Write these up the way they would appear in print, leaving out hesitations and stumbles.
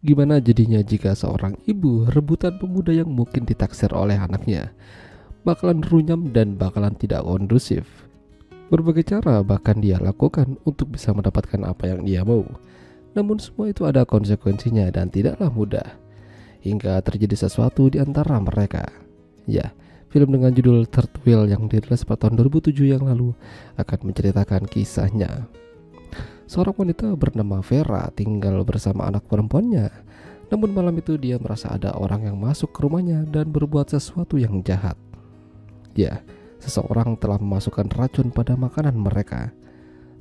Gimana jadinya jika seorang ibu rebutan pemuda yang mungkin ditaksir oleh anaknya? Bakalan runyam dan bakalan tidak kondusif. Berbagai cara bahkan dia lakukan untuk bisa mendapatkan apa yang dia mau. Namun semua itu ada konsekuensinya dan tidaklah mudah. Hingga terjadi sesuatu di antara mereka. Ya, film dengan judul Third Wheel yang dirilis pada tahun 2007 yang lalu akan menceritakan kisahnya. Seorang wanita bernama Vera tinggal bersama anak perempuannya. Namun malam itu dia merasa ada orang yang masuk ke rumahnya dan berbuat sesuatu yang jahat. Ya, seseorang telah memasukkan racun pada makanan mereka.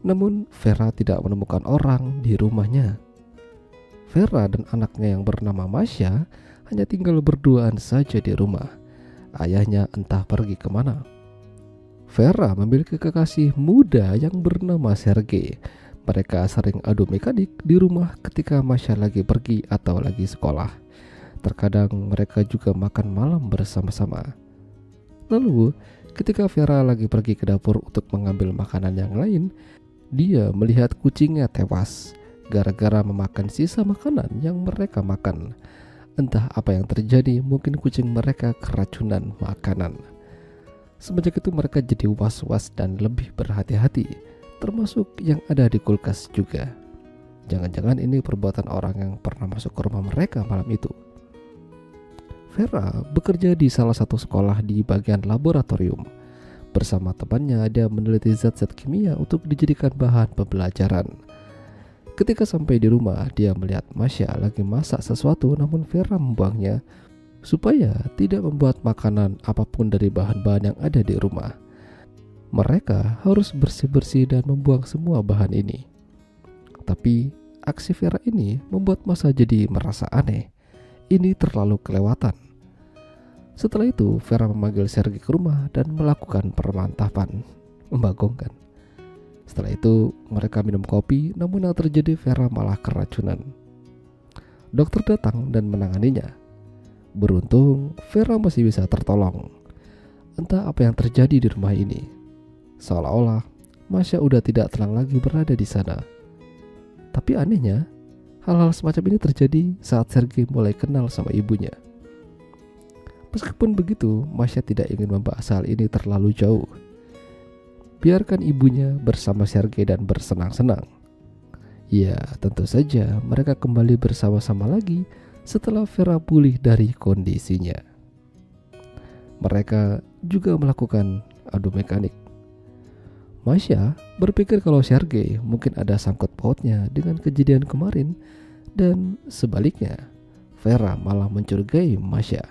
Namun Vera tidak menemukan orang di rumahnya. Vera dan anaknya yang bernama Masya hanya tinggal berduaan saja di rumah. Ayahnya entah pergi kemana. Vera memiliki kekasih muda yang bernama Sergei. Mereka sering adu mekanik di rumah ketika Masya lagi pergi atau lagi sekolah. Terkadang mereka juga makan malam bersama-sama. Lalu, ketika Vera lagi pergi ke dapur untuk mengambil makanan yang lain, dia melihat kucingnya tewas gara-gara memakan sisa makanan yang mereka makan. Entah apa yang terjadi, mungkin kucing mereka keracunan makanan. Semenjak itu mereka jadi was-was dan lebih berhati-hati, termasuk yang ada di kulkas juga. Jangan-jangan ini perbuatan orang yang pernah masuk ke rumah mereka malam itu. Vera bekerja di salah satu sekolah di bagian laboratorium. Bersama temannya dia meneliti zat-zat kimia untuk dijadikan bahan pembelajaran. Ketika sampai di rumah, dia melihat Masya lagi masak sesuatu, namun Vera membuangnya supaya tidak membuat makanan apapun dari bahan-bahan yang ada di rumah. Mereka harus bersih-bersih dan membuang semua bahan ini. Tapi aksi Vera ini membuat Masya jadi merasa aneh. Ini terlalu kelewatan. Setelah itu Vera memanggil Sergei ke rumah dan melakukan pemantapan. Membagongkan. Setelah itu mereka minum kopi, namun yang terjadi Vera malah keracunan. Dokter datang dan menanganinya. Beruntung Vera masih bisa tertolong. Entah apa yang terjadi di rumah ini. Seolah-olah Masya udah tidak tenang lagi berada di sana. Tapi anehnya, hal-hal semacam ini terjadi saat Sergei mulai kenal sama ibunya. Meskipun begitu, Masya tidak ingin membahas hal ini terlalu jauh. Biarkan ibunya bersama Sergei dan bersenang-senang. Ya, tentu saja mereka kembali bersama-sama lagi setelah Vera pulih dari kondisinya. Mereka juga melakukan adu mekanik. Masya berpikir kalau Sergei mungkin ada sangkut pautnya dengan kejadian kemarin, dan sebaliknya Vera malah mencurigai Masya.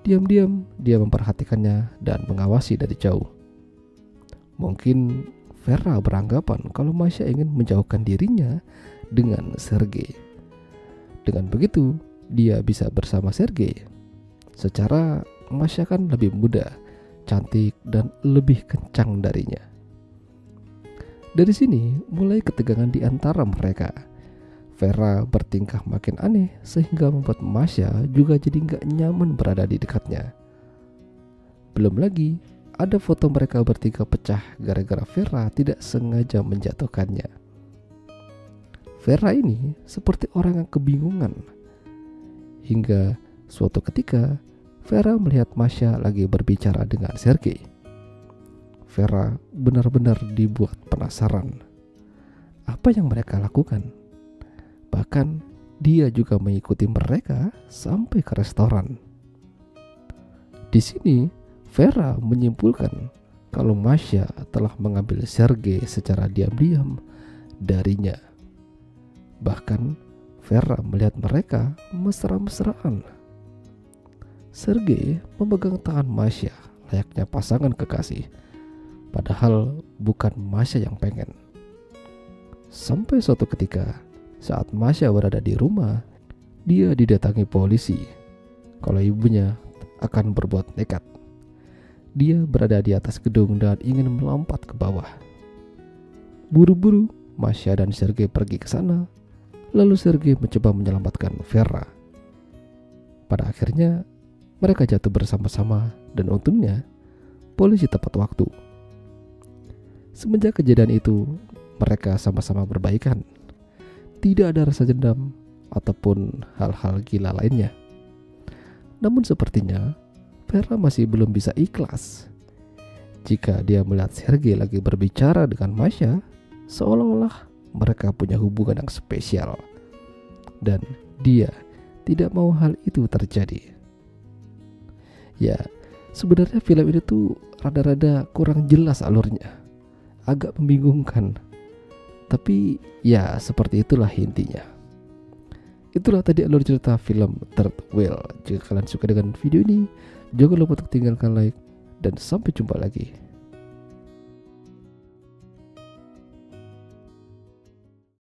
Diam-diam dia memperhatikannya dan mengawasi dari jauh. Mungkin Vera beranggapan kalau Masya ingin menjauhkan dirinya dengan Sergei. Dengan begitu, dia bisa bersama Sergei. Secara Masya kan lebih muda, cantik, dan lebih kencang darinya. Dari sini mulai ketegangan di antara mereka. Vera bertingkah makin aneh sehingga membuat Masya juga jadi gak nyaman berada di dekatnya. Belum lagi ada foto mereka bertiga pecah gara-gara Vera tidak sengaja menjatuhkannya. Vera ini seperti orang yang kebingungan. Hingga suatu ketika Vera melihat Masya lagi berbicara dengan Sergei. Vera benar-benar dibuat penasaran. Apa yang mereka lakukan? Bahkan dia juga mengikuti mereka sampai ke restoran. Di sini Vera menyimpulkan kalau Masya telah mengambil Sergei secara diam-diam darinya. Bahkan Vera melihat mereka mesra-mesraan. Sergei memegang tangan Masya layaknya pasangan kekasih, padahal bukan Masya yang pengen. Sampai suatu ketika saat Masya berada di rumah, dia didatangi polisi kalau ibunya akan berbuat nekat. Dia berada di atas gedung dan ingin melompat ke bawah. Buru-buru Masya dan Sergei pergi ke sana. Lalu Sergei mencoba menyelamatkan Vera. Pada akhirnya mereka jatuh bersama-sama dan untungnya polisi tepat waktu. Semenjak kejadian itu mereka sama-sama berbaikan. Tidak ada rasa dendam, ataupun hal-hal gila lainnya. Namun sepertinya Vera masih belum bisa ikhlas jika dia melihat Sergei lagi berbicara dengan Masha, seolah-olah mereka punya hubungan yang spesial, dan dia tidak mau hal itu terjadi. Ya, sebenarnya film ini tuh rada-rada kurang jelas alurnya, agak membingungkan. Tapi ya seperti itulah intinya. Itulah tadi alur cerita film Third Wheel. Jika kalian suka dengan video ini, jangan lupa untuk tinggalkan like, dan sampai jumpa lagi.